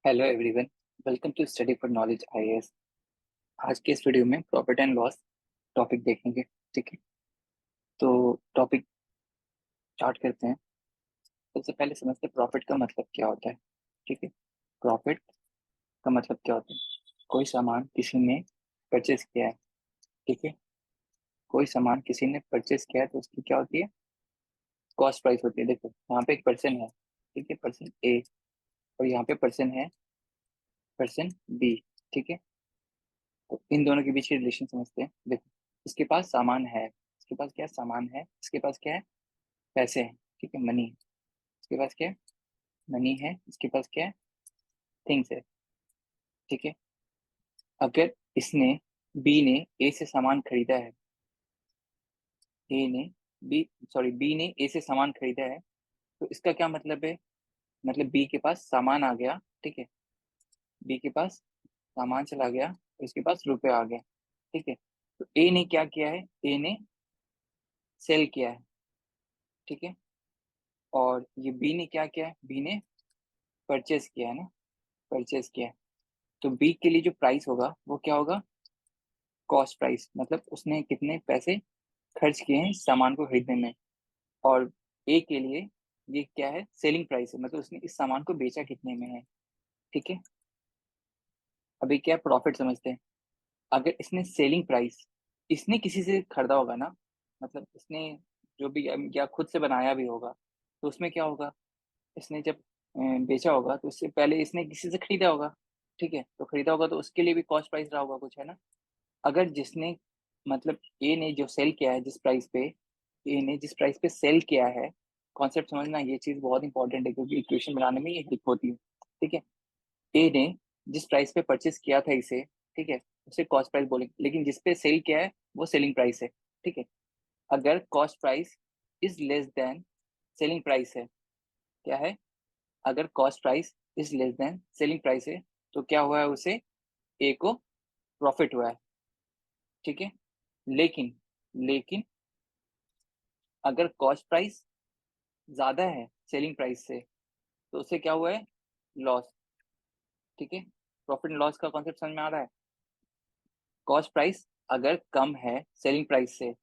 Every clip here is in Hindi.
Hello everyone, welcome to Study for Knowledge IAS. आज के इस वीडियो में प्रॉफिट एंड लॉस टॉपिक देखेंगे। ठीक है, तो टॉपिक स्टार्ट करते हैं। सबसे पहले समझते हैं प्रॉफिट का मतलब क्या होता है। ठीक है, प्रॉफिट का मतलब क्या होता है? कोई सामान किसी ने परचेज किया है। ठीक है, कोई सामान किसी ने परचेज किया है तो उसकी क्या होती है? कॉस्ट प्राइस होती है। देखो यहाँ पे एक पर्सन है, ठीक है, पर्सन ए, और यहाँ पे पर्सन है, पर्सन बी। ठीक है, तो इन दोनों के बीच की रिलेशन समझते हैं। देखो, इसके पास सामान है, इसके पास क्या सामान है, इसके पास क्या है? पैसे हैं। ठीक है, मनी है। इसके पास क्या है? मनी है। इसके पास क्या है? थिंग्स है। ठीक है, अगर इसने बी ने ए से सामान खरीदा है, ए ने बी सॉरी बी ने ए से सामान खरीदा है, तो इसका क्या मतलब है? मतलब बी के पास सामान आ गया। ठीक है, बी के पास सामान चला गया, तो इसके पास रुपए आ गया। ठीक है, तो ए ने क्या किया है? ए ने सेल किया है। ठीक है, और ये बी ने क्या किया है? बी ने परचेस किया है ना, परचेस किया है। तो बी के लिए जो प्राइस होगा वो क्या होगा? कॉस्ट प्राइस, मतलब उसने कितने पैसे खर्च किए हैं इस सामान को खरीदने में। और ए के लिए ये क्या है? सेलिंग प्राइस है, मतलब उसने इस सामान को बेचा कितने में है। ठीक है, अभी क्या प्रॉफिट समझते हैं। अगर इसने सेलिंग प्राइस, इसने किसी से खरीदा होगा ना, मतलब इसने जो भी या खुद से बनाया भी होगा, तो उसमें क्या होगा? इसने जब बेचा होगा तो उससे पहले इसने किसी से खरीदा होगा। ठीक है, तो खरीदा होगा तो उसके लिए भी कॉस्ट प्राइस रहा होगा कुछ, है ना। अगर जिसने, मतलब ए ने जो सेल किया है, जिस प्राइस पे ए ने जिस प्राइस पे सेल किया है, कॉन्सेप्ट समझना, ये चीज बहुत इंपॉर्टेंट है क्योंकि इक्वेशन बनाने में ये हेल्प होती है। ठीक है, ए ने जिस प्राइस पे परचेस किया था इसे, ठीक है, उसे कॉस्ट प्राइस बोलेंगे, लेकिन जिस पे सेल किया है वो सेलिंग प्राइस है। ठीक है, अगर cost price is less than selling price है, क्या है? अगर cost price is less than selling price है, तो क्या हुआ है? उसे, ए को प्रॉफिट हुआ है। ठीक है, लेकिन लेकिन अगर कॉस्ट प्राइस ज्यादा है सेलिंग प्राइस से, तो उसे क्या हुआ है? लॉस। ठीक है, प्रॉफिट एंड लॉस का कॉन्सेप्ट समझ में आ रहा है। कॉस्ट प्राइस अगर कम है सेलिंग प्राइस से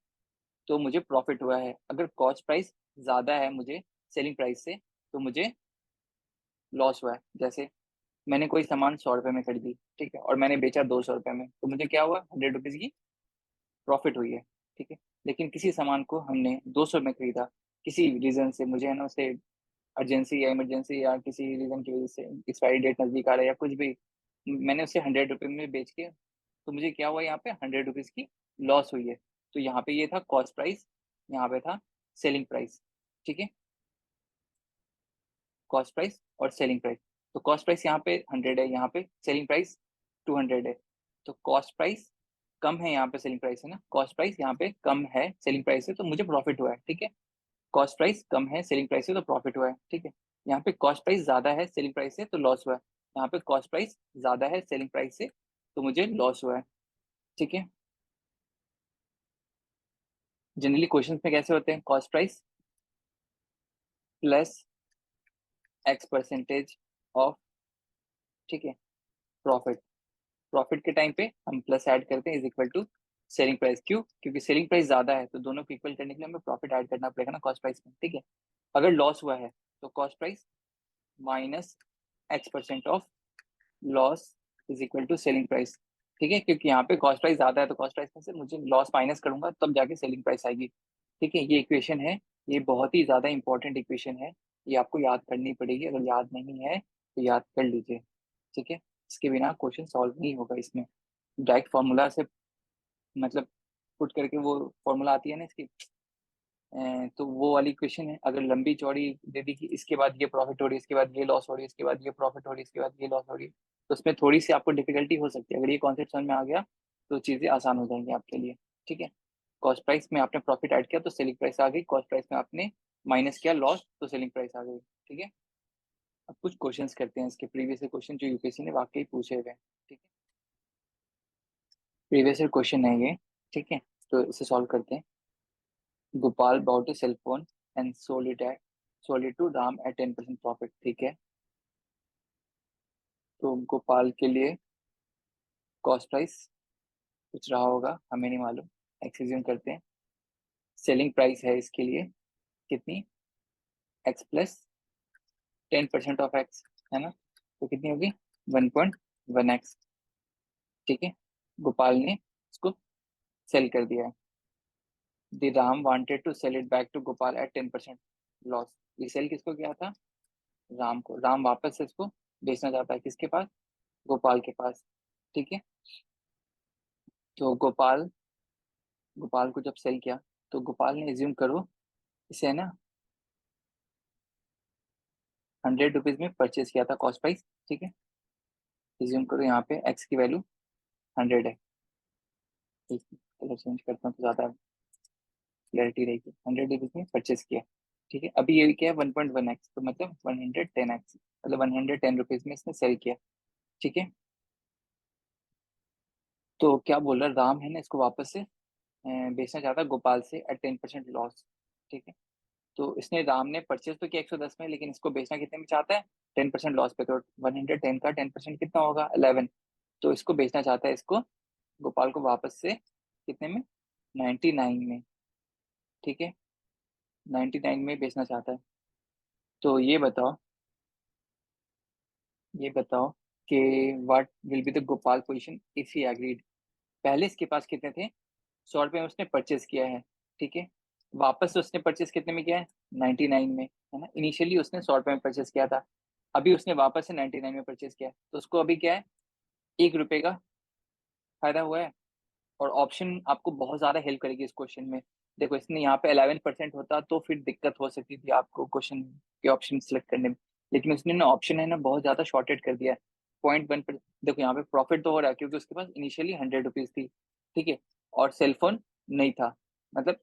तो मुझे प्रॉफिट हुआ है। अगर कॉस्ट प्राइस ज्यादा है मुझे सेलिंग प्राइस से, तो मुझे लॉस हुआ है। जैसे मैंने कोई सामान 100 रुपए में खरीदी, ठीक है, और मैंने बेचा 200 रुपए में, तो मुझे क्या हुआ? 100 रुपीज की प्रॉफिट हुई है। ठीक है, लेकिन किसी सामान को हमने 200 में खरीदा, किसी रीजन से मुझे, है ना, उसे अर्जेंसी या इमरजेंसी या किसी रीजन की वजह से, एक्सपायरी डेट नजदीक आ रहा है या कुछ भी, मैंने उसे 100 रुपए में बेच के, तो मुझे क्या हुआ? यहाँ पे 100 रुपीज की लॉस हुई है। तो यहाँ पे ये था कॉस्ट प्राइस, यहाँ पे था सेलिंग प्राइस। ठीक है, कॉस्ट प्राइस और सेलिंग प्राइस। तो कॉस्ट प्राइस यहाँ पे 100 है, यहाँ पे सेलिंग प्राइस 200 है। तो कॉस्ट प्राइस कम है, यहाँ पे सेलिंग प्राइस है ना, कॉस्ट प्राइस यहाँ पे कम है सेलिंग प्राइस है, तो मुझे प्रॉफिट हुआ है। ठीक है, कॉस्ट प्राइस कम है सेलिंग प्राइस से तो प्रॉफिट हुआ है। ठीक है, यहाँ पे कॉस्ट प्राइस ज्यादा है सेलिंग प्राइस से तो लॉस हुआ है। यहाँ पे कॉस्ट प्राइस ज्यादा है सेलिंग प्राइस से तो मुझे लॉस हुआ है। ठीक है, जनरली क्वेश्चंस में कैसे होते हैं? Cost price plus x percentage of, ठीक है, प्रॉफिट। प्रॉफिट के टाइम पे हम प्लस ऐड करते हैं, is equal to selling price. क्यों? क्योंकि सेलिंग प्राइस ज्यादा है तो दोनों को इक्वल करने के लिए हमें प्रॉफिट ऐड करना पड़ेगा ना कॉस्ट प्राइस में। ठीक है, अगर लॉस हुआ है तो cost price minus X percent of loss is equal to selling price. ठीक है, क्योंकि यहाँ पे कॉस्ट प्राइस ज्यादा है तो कॉस्ट प्राइस में से मुझे लॉस माइनस करूंगा तब जाके सेलिंग प्राइस आएगी। ठीक है, ये इक्वेशन है, ये बहुत ही ज्यादा इंपॉर्टेंट इक्वेशन है, ये आपको याद करनी पड़ेगी। अगर याद नहीं है तो याद कर लीजिए। ठीक है, इसके बिना क्वेश्चन सॉल्व नहीं होगा इसमें। डायरेक्ट फॉर्मूला से, मतलब पुट करके वो फॉर्मूला आती है ना इसकी, तो वो वाली इक्वेशन है। अगर लंबी चौड़ी दे दी कि इसके बाद ये प्रॉफिट हो रही है, इसके बाद ये लॉस हो रही है, इसके बाद ये प्रॉफिट हो रही है, इसके बाद ये लॉस हो रही है, तो उसमें थोड़ी सी आपको डिफिकल्टी हो सकती है। अगर ये कॉन्सेप्ट समझ में आ गया तो चीजें आसान हो जाएंगी आपके लिए। ठीक है, कॉस्ट प्राइस में आपने प्रॉफिट ऐड किया तो सेलिंग प्राइस आ गई, कॉस्ट प्राइस में आपने माइनस किया लॉस तो सेलिंग प्राइस आ गई। ठीक है, अब कुछ क्वेश्चंस करते हैं इसके, प्रीवियस क्वेश्चन जो यूपीएससी ने वाकई पूछे हुए हैं। ठीक है, प्रीवियस क्वेश्चन है ये। ठीक है, तो इसे सॉल्व करते हैं। Gopal bought a cell phone and sold it to Ram at 10% profit। ठीक है, तो गोपाल के लिए कॉस्ट प्राइस कुछ रहा होगा, हमें नहीं मालूम, एक्सक्यूज करते हैं। सेलिंग प्राइस है इसके लिए कितनी, एक्स प्लस 10% ऑफ एक्स, है ना, तो कितनी होगी 1.1x। ठीक है, गोपाल ने इसको सेल कर दिया है। The Ram wanted to sell it back to Gopal at 10% loss. ये सेल किसको किया था, राम को। राम वापस से इसको बेचना चाहता है, किसके पास, गोपाल के पास। ठीक है, तो गोपाल गोपाल को जब सेल किया तो गोपाल ने एज्यूम करो इसे, है ना, 100 रुपीज में परचेज किया था, कॉस्ट प्राइस। ठीक है, एज्यूम करो यहाँ पे एक्स की वैल्यू 100 है। ठीक है, कलर चेंज करता हूँ तो ज्यादा क्लैरिटी रहेगी। 100 रुपीज में परचेज किया। ठीक है, अभी ये क्या है 1.1x, तो मतलब 110x, मतलब 110 रुपीज में इसने सेल किया। ठीक है, तो क्या बोल रहा है, राम है ना इसको वापस से बेचना चाहता है गोपाल से एट 10% लॉस। ठीक है, तो इसने, राम ने परचेज तो किया 110 में, लेकिन इसको बेचना कितने में चाहता है, 10% लॉस पे। तो 110 का 10% कितना होगा, 11। तो इसको बेचना चाहता है इसको, गोपाल को वापस से कितने में, 99 में। ठीक है, 99 में बेचना चाहता है। तो ये बताओ कि what will be the Gopal position if he agreed. पहले इसके पास कितने थे, 100 रुपये में उसने परचेस किया है। ठीक है, वापस उसने परचेस कितने में किया है, 99 में, है ना। इनिशियली उसने 100 रुपये में परचेस किया था, अभी उसने वापस से 99 में परचेस किया है, तो उसको अभी क्या है, 1 रुपए का फायदा हुआ है। और ऑप्शन आपको बहुत ज्यादा हेल्प करेगी इस क्वेश्चन में। देखो, इसने यहाँ पे 11% होता तो फिर दिक्कत हो सकती थी आपको क्वेश्चन के ऑप्शन सिलेक्ट करने में, लेकिन उसने ना ऑप्शन है ना बहुत ज्यादा शॉर्टेड कर दिया है। 0.1%। देखो यहाँ पे प्रॉफिट तो हो रहा है क्योंकि उसके पास इनिशियली 100 रुपीज थी। ठीक है, और सेलफोन नहीं था, मतलब,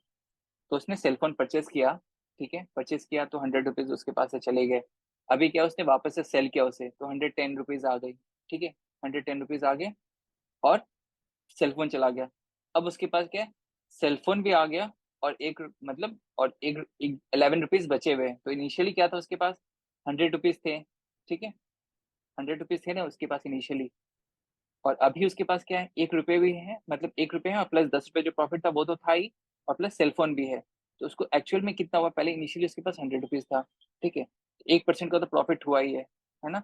तो उसने सेलफोन परचेस किया। ठीक है, परचेस किया तो 100 रुपीज उसके पास से चले गए। अभी क्या, उसने वापस से सेल किया उसे, तो 110 रुपीज आ गई। ठीक है, 110 रुपीज आ गए, और सेलफोन चला गया। अब उसके पास क्या है, सेलफोन भी आ गया, और एक मतलब, और एक 11 रुपीज बचे हुए हैं। तो इनिशियली क्या था उसके पास, 100 रुपीज थे। ठीक है, 100 रुपीज थे ना उसके पास इनिशियली, और अभी उसके पास क्या है, 1 रुपए भी है, मतलब 1 रुपए है और प्लस 10 रुपए जो प्रॉफिट था वो तो था ही, और प्लस सेलफोन भी है। तो उसको एक्चुअल में कितना हुआ, पहले इनिशियली उसके पास 100 रुपीज था। ठीक है, 1% का तो प्रॉफिट हुआ ही है ना।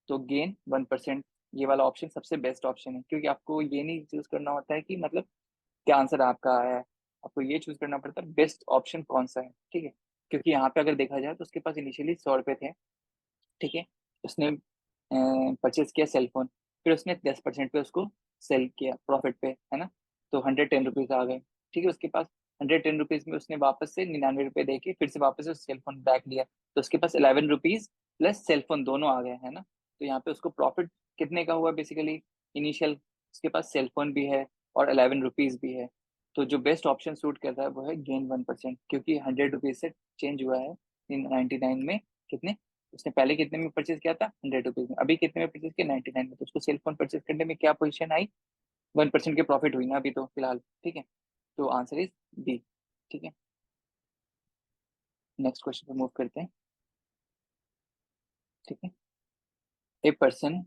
तो गेन 1%। ये वाला ऑप्शन सबसे बेस्ट ऑप्शन है, क्योंकि आपको ये नहीं चूज करना होता है कि मतलब क्या आंसर आपका आया है, आपको ये चूज करना पड़ता है बेस्ट ऑप्शन कौन सा है। ठीक है, क्योंकि यहाँ पे अगर देखा जाए तो उसके पास इनिशियली 100 रुपए थे। ठीक है, उसने परचेज किया सेलफोन, फिर उसने 10% पे उसको सेल किया प्रॉफिट पे, है ना। तो 110 रुपीज आ गए। ठीक है, उसके पास 110 रुपीज में उसने वापस से 99 रुपए दे के फिर से वापस से सेलफोन बैक लिया, तो उसके पास 11 रुपीज प्लस सेलफोन दोनों आ गए, है ना। तो यहाँ पे उसको प्रॉफिट कितने का हुआ बेसिकली, इनिशियल, उसके पास सेलफोन भी है और 11 रुपीज भी है। तो जो बेस्ट ऑप्शन सूट करता है वो है गेन 1%, क्योंकि 100 रुपीज से चेंज हुआ है 99 में। कितने, उसने पहले कितने में परचेज किया था, 100 रुपीज में, अभी कितने में परचेज किया, 99 में। तो उसको सेल फोन परचेज करने में क्या पोजीशन आई, 1% की प्रॉफिट हुई ना अभी तो फिलहाल। ठीक है, तो आंसर इज बी। ठीक है, नेक्स्ट क्वेश्चन पे मूव करते हैं। ठीक है, ए पर्सन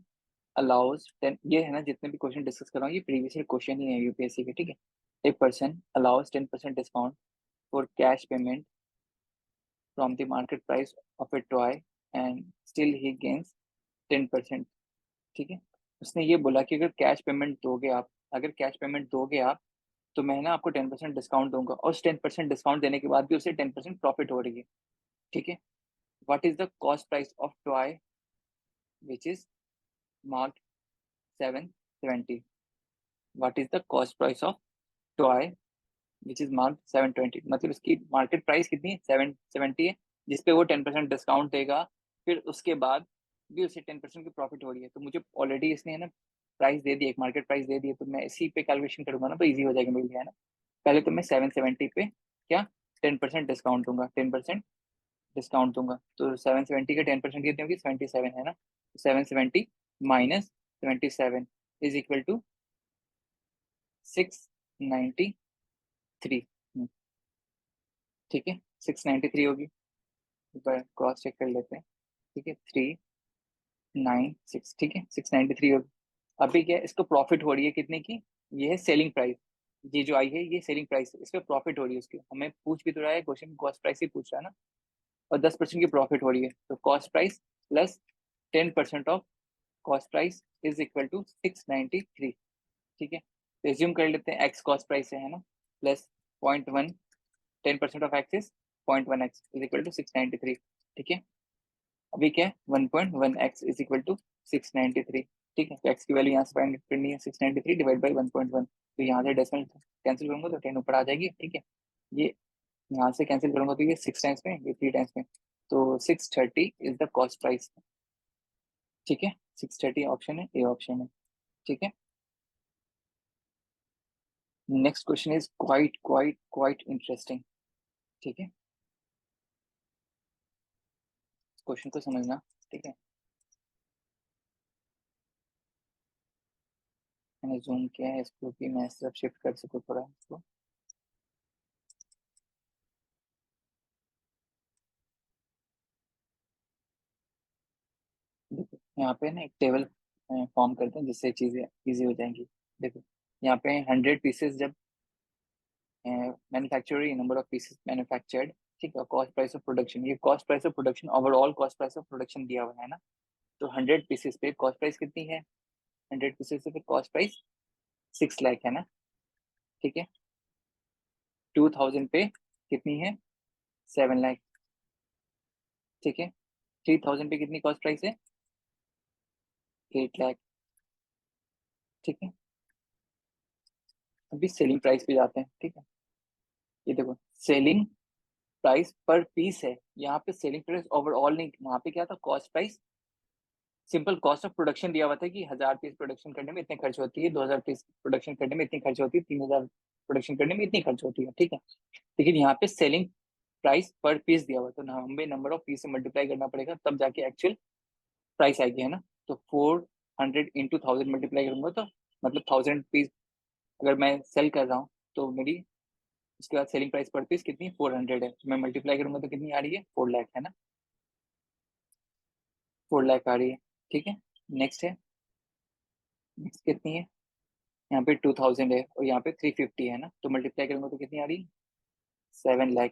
अलाउज 10, ये है ना जितने भी क्वेश्चन डिस्कस कर रहा हूँ ये प्रीवियस ईयर क्वेश्चन ही है यूपीएससी के। ठीक है, a person allows 10% discount for cash payment from the market price of A toy and still he gains 10%। ठीक है, उसने ये बोला कि अगर कैश पेमेंट दोगे आप, अगर कैश पेमेंट दोगे आप, तो मैं ना आपको 10% डिस्काउंट दूंगा, और उस 10% डिस्काउंट देने के बाद भी उसे 10% प्रॉफिट हो रही है। ठीक है, what is the cost price of toy which is marked 720। What is the cost price of toy which is marked 720, मतलब इसकी मार्केट प्राइस कितनी है, 770 है, जिसपे वो 10% डिस्काउंट देगा, फिर उसके बाद भी उसे 10% की प्रॉफिट हो रही है। तो मुझे ऑलरेडी इसने, है ना, प्राइस दे दी, एक मार्केट प्राइस दे दी है, तो मैं इसी पे कैलकुलेशन करूंगा ना तो इजी हो जाएगा मेरे लिए, है ना। पहले तो मैं 770 पे क्या, 10% डिस्काउंट दूंगा, 10% डिस्काउंट दूंगा, तो 770 का 10% कितनी होगी, 77, है ना। 770 माइनस 77 इज इक्वल टू 693। ठीक है, 693 होगी, एक बार क्रॉस चेक कर लेते हैं। ठीक है, 3 696, ठीक है, 693 होगी। अभी क्या है, इसको प्रॉफिट हो रही है कितने की, ये है सेलिंग प्राइस, ये जो आई है ये सेलिंग प्राइस है, इस पे प्रॉफिट हो रही है उसकी, हमें पूछ भी तो रहा है क्वेश्चन, कॉस्ट प्राइस ही पूछ रहा है ना, और 10% की प्रॉफिट हो रही है, तो cost price plus 10% of cost price is equal to 693, ठीक है। तो एज्यूम कर लेते हैं एक्स कॉस्ट प्राइस है ना, plus 0.1, 10% of X is 0.1 X is equal to 693, ठीक है। अभी क्या है, 1.1 एक्स इज इक्वल टू 693, ठीक है। तो एक्स की वैल्यू यहाँ से फाइंड करनी है, 693 डिवाइड बाई 1.1, तो यहाँ से डेसिमल कैंसिल करूंगा तो 10 ऊपर आ जाएगी, ठीक है। ये यहाँ से कैंसिल करूंगा तो ये 6 टाइम्स में, ये 3 टाइम्स में, तो 630 इज द कॉस्ट प्राइस, ठीक है। 630 ऑप्शन है, ए ऑप्शन है, ठीक है। Next question is quite quite quite interesting, ठीक है। क्वेश्चन को समझना, ठीक है। मैंने जूम किया है इसको कि मैं सब शिफ्ट कर सकूँ थोड़ा इसको। देखो यहाँ पे ना एक टेबल फॉर्म करते हैं जिससे चीजें इजी हो जाएंगी। देखो यहाँ पे 100 पीसेस जब manufacture, number of pieces manufactured, ठीक है, कॉस्ट प्राइस ऑफ प्रोडक्शन, ये cost price of production, overall cost price of production दिया हुआ है ना, तो 100 पीसेस पे कॉस्ट प्राइस कितनी है, 100 पीसेस पे कॉस्ट प्राइस 6 लाख है ना, ठीक है। 2000 पे कितनी है, 7 लाख, ठीक है। 3000 पे कितनी कॉस्ट प्राइस है, 8 लाख, ठीक है। अभी सेलिंग प्राइस पे जाते हैं, ठीक है। ये देखो सेलिंग प्राइस पर पीस है, यहाँ पे सेलिंग प्राइस ओवरऑल नहीं, वहां पे क्या था, cost price, simple cost of production दिया हुआ था कि 1000 पीस प्रोडक्शन करने में इतने खर्च होती है, 2000 पीस प्रोडक्शन करने में इतनी खर्च होती है, 3000 प्रोडक्शन करने में इतनी खर्च होती है, ठीक है। लेकिन यहाँ पे सेलिंग प्राइस पर पीस दिया हुआ, तो हमें नंबर ऑफ पीस से मल्टीप्लाई करना पड़ेगा तब जाके एक्चुअल प्राइस आएगी, है ना। तो 400 इंटू 1000 मल्टीप्लाई करूंगा तो मतलब 1000 पीस अगर मैं सेल कर रहा हूँ तो मेरी उसके बाद सेलिंग प्राइस पर पीस कितनी, 400 है, तो मैं मल्टीप्लाई करूंगा तो कितनी आ रही है, 4 लाख, है ना, 4 लाख आ रही है, ठीक है। नेक्स्ट है, नेक्स्ट कितनी है, यहाँ पे 2000 है और यहाँ पे 350 है ना, तो मल्टीप्लाई करूंगा तो कितनी आ रही है, 7 लाख,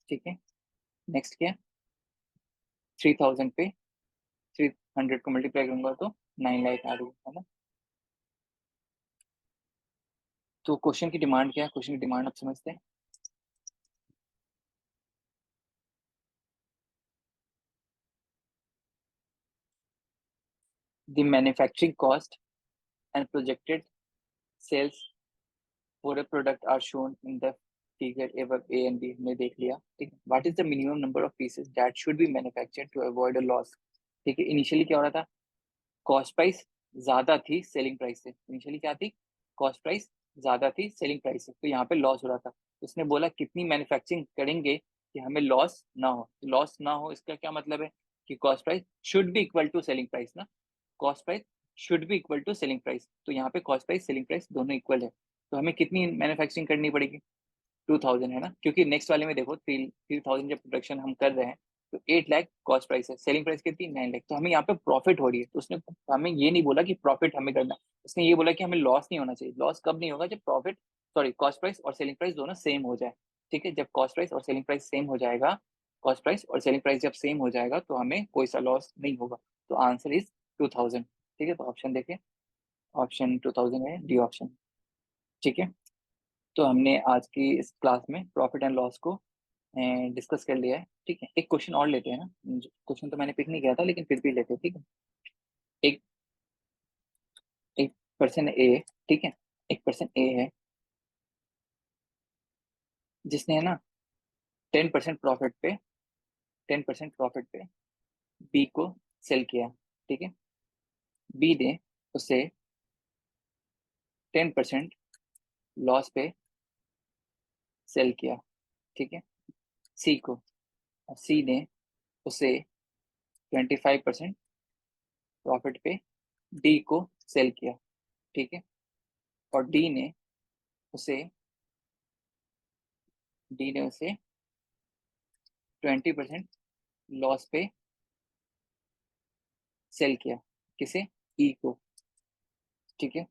ठीक है। नेक्स्ट क्या है, 3000 पे 300 को मल्टीप्लाई करूंगा तो 9 लाख आ रही है ना। तो क्वेश्चन की डिमांड क्या है, क्वेश्चन की डिमांड आप समझते हैं। The manufacturing cost and projected sales for a product are shown in the figure above, A and B हमने देख लिया, ठीक है। What is the minimum number of pieces that should be manufactured to avoid a loss, ठीक है। इनिशियली क्या हो रहा था, कॉस्ट प्राइस ज्यादा थी सेलिंग प्राइस से, इनिशियली क्या थी, कॉस्ट प्राइस ज्यादा थी सेलिंग प्राइस से, तो यहाँ पे लॉस हो रहा था। उसने बोला कितनी मैन्युफैक्चरिंग करेंगे कि हमें लॉस ना हो, लॉस ना हो इसका क्या मतलब है कि cost price should be equal to selling price ना, cost price should be equal to selling price, तो यहाँ पे कॉस्ट प्राइस सेलिंग प्राइस दोनों इक्वल है, तो हमें कितनी मैन्युफैक्चरिंग करनी पड़ेगी, 2000, है ना, क्योंकि नेक्स्ट वाले में देखो 3000 जब प्रोडक्शन हम कर रहे हैं तो 8 लाख कॉस्ट प्राइस है, सेलिंग प्राइस कितनी, 9 लाख, तो हमें यहाँ पे प्रॉफिट हो रही है, तो उसने हमें ये नहीं बोला कि प्रॉफिट हमें करना है, उसने ये बोला कि हमें लॉस नहीं होना चाहिए। लॉस कब नहीं होगा, जब प्रॉफिट, सॉरी, कॉस्ट प्राइस और सेलिंग प्राइस दोनों सेम हो जाए, ठीक है। जब कॉस्ट प्राइस और सेलिंग प्राइस सेम हो जाएगा, कॉस्ट प्राइस और सेलिंग प्राइस जब सेम हो जाएगा तो हमें कोई सा लॉस नहीं होगा, तो आंसर इज 2000, ठीक है। तो ऑप्शन देखें, ऑप्शन 2000 है, डी ऑप्शन, ठीक है। तो हमने आज की इस क्लास में प्रॉफिट एंड लॉस को डिस्कस कर लिया है, ठीक है। एक क्वेश्चन और लेते हैं ना, क्वेश्चन तो मैंने पिक नहीं किया था लेकिन फिर भी लेते हैं, ठीक है। एक एक पर्सन ए, ठीक है, एक पर्सन ए है जिसने है ना 10% प्रॉफिट पे, 10% प्रॉफिट पे बी को सेल किया, ठीक है। बी ने उसे 10% लॉस पे सेल किया, ठीक है, सी को, और सी ने उसे 25% प्रॉफिट पे डी को सेल किया, ठीक है। और उसे डी ने उसे 20% लॉस पे सेल किया, किसे, ई को, ठीक है।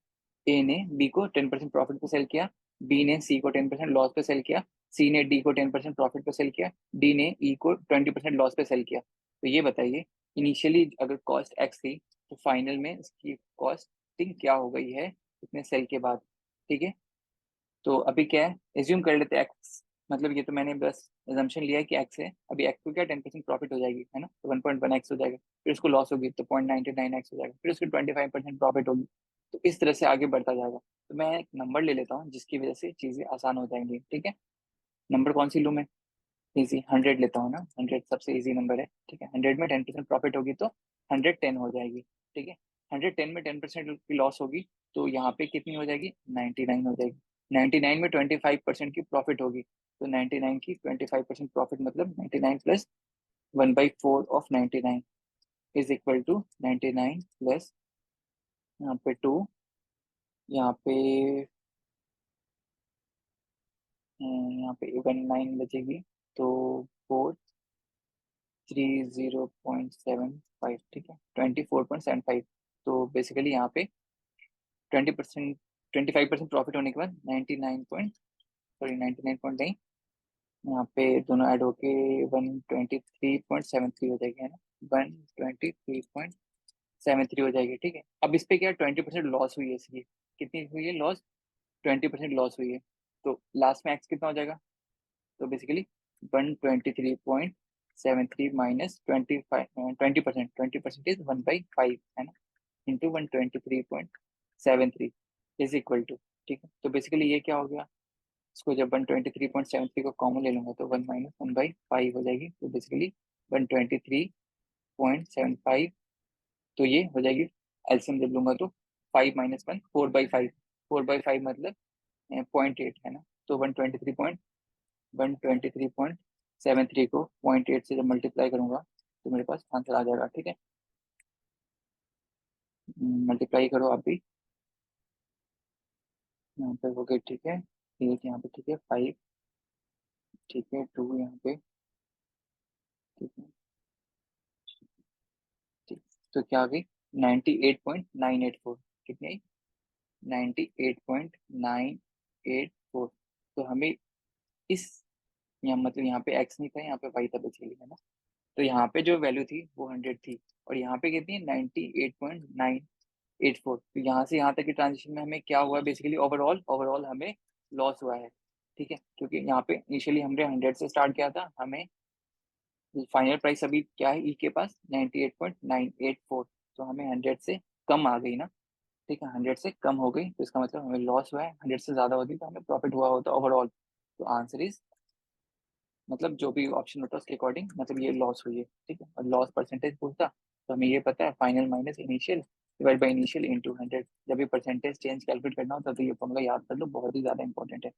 ए ने बी को 10% प्रॉफिट पे सेल किया, बी ने सी को 10% लॉस पे सेल किया, सी ने डी को 10% प्रॉफिट पे सेल किया, डी ने ई को 20% लॉस पे सेल किया। तो ये बताइए, इनिशियली अगर कॉस्ट एक्स थी तो फाइनल में इसकी कॉस्टिंग क्या हो गई है इतने सेल के बाद, ठीक है। तो अभी क्या है, एज्यूम कर लेते हैं एक्स, मतलब ये तो मैंने बस एजम्पशन लिया है कि एक्स है। अभी एक्स को क्या 10% प्रॉफिट हो जाएगी, है ना, तो 1.1 एक्स हो जाएगा, फिर उसको लॉस होगी तो 0.99 एक्स हो जाएगा, फिर उसकी 25% प्रॉफिट होगी। तो इस तरह से आगे बढ़ता जाएगा। तो मैं एक नंबर ले लेता हूँ जिसकी वजह से चीजें आसान हो जाएंगी, ठीक है। नंबर कौन सी लूँ मैं, इजी 100 लेता हूँ ना, 100 सबसे इजी नंबर है, ठीक है। 100 में 10% प्रॉफिट होगी तो 110 हो जाएगी, ठीक है। 110 में 10% की लॉस होगी तो यहाँ पे कितनी हो जाएगी, 99 हो जाएगी। 99 में 25% की प्रॉफिट होगी तो 99 की 25% प्रॉफिट मतलब 99 plus 1/4 of 99 is equal to 99 plus यहाँ पे 2, यहाँ पे यहाँ पे 19 बचेगी तो 430.75, ठीक है, 24.75। तो बेसिकली यहाँ पे 20%, 25% प्रॉफिट होने के बाद 99 पॉइंट, सॉरी 99 पॉइंट नहीं, यहाँ पे दोनों ऐड होके 123.73 हो जाएगी, है ना, 123.73 हो जाएगी, ठीक है। अब इस पे क्या 20% लॉस हुई है इसकी, कितनी हुई है लॉस, 20% लॉस हुई है। तो लास्ट में एक्स कितना हो जाएगा, तो बेसिकली 123.73 माइनस 20%, 20% इज 1/5, है ना, इंटू 123.73 इज इक्वल टू, ठीक है। तो बेसिकली ये क्या हो गया, इसको जब 123.73 को कॉमन ले लूंगा तो 1 - 1/5 हो जाएगी, तो बेसिकली 123.75। तो ये हो जाएगी, एलसीएम जब लूंगा तो 5 - 1 4/5, 4/5 मतलब 0.8, है ना। तो 123.73 को 0.8 से जब मल्टीप्लाई करूंगा तो मेरे पास आंसर आ जाएगा, ठीक है। मल्टीप्लाई करो आप भी, यहाँ पे हो गए, ठीक है, 8 यहाँ पे, ठीक है, 5, ठीक है, 2 यहाँ पे, ठीक है, ठीक। तो क्या आ गई, 98.984, कितनी आई, 98.984। तो हमें इस, यहाँ मतलब यहाँ पे एक्स नहीं था, यहाँ पे वाई था बेसिकली, है ना। तो यहाँ पे जो वैल्यू थी वो 100 थी, और यहाँ पे कितनी है, 98.984। तो यहाँ से यहाँ तक की ट्रांजेक्शन में हमें क्या हुआ है, बेसिकली ओवरऑल ओवरऑल हमें लॉस हुआ है, ठीक है। क्योंकि यहाँ पे इनिशियली हमने 100 से स्टार्ट किया था, हमें फाइनल प्राइस अभी क्या है ई के पास, 98.984। तो हमें 100 से कम आ गई ना, ठीक है, 100 से कम हो गई तो इसका मतलब हमें लॉस हुआ है, 100 से ज्यादा होती तो हमें प्रॉफिट हुआ होता ओवरऑल। तो आंसर इज, मतलब जो भी ऑप्शन होता है उसके अकॉर्डिंग, मतलब ये लॉस हुई है, ठीक है। और लॉस परसेंटेज पूछता तो हमें ये पता है, final minus initial divide by initial into 100। जब भी परसेंटेज चेंज कैलकुलेट करना होता तो ये फॉर्मूला याद कर लो, बहुत ही ज्यादा इंपॉर्टेंट है,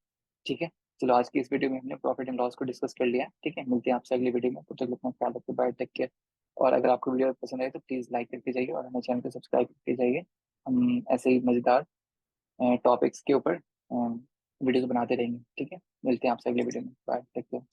ठीक है। चलो आज की इस वीडियो में हमने प्रॉफिट एंड लॉस को डिस्कस कर लिया, ठीक है। मिलते हैं आपसे अगली वीडियो में, तब तक अपना ख्याल रखिए, बाय, टेक केयर। और अगर आपको वीडियो पसंद आए तो प्लीज़ लाइक करके जाइए और हमारे चैनल को सब्सक्राइब करके जाइए। हम ऐसे ही मज़ेदार टॉपिक्स के ऊपर वीडियोस बनाते रहेंगे, ठीक है। मिलते हैं आपसे अगले वीडियो में, बाय, टेक केयर।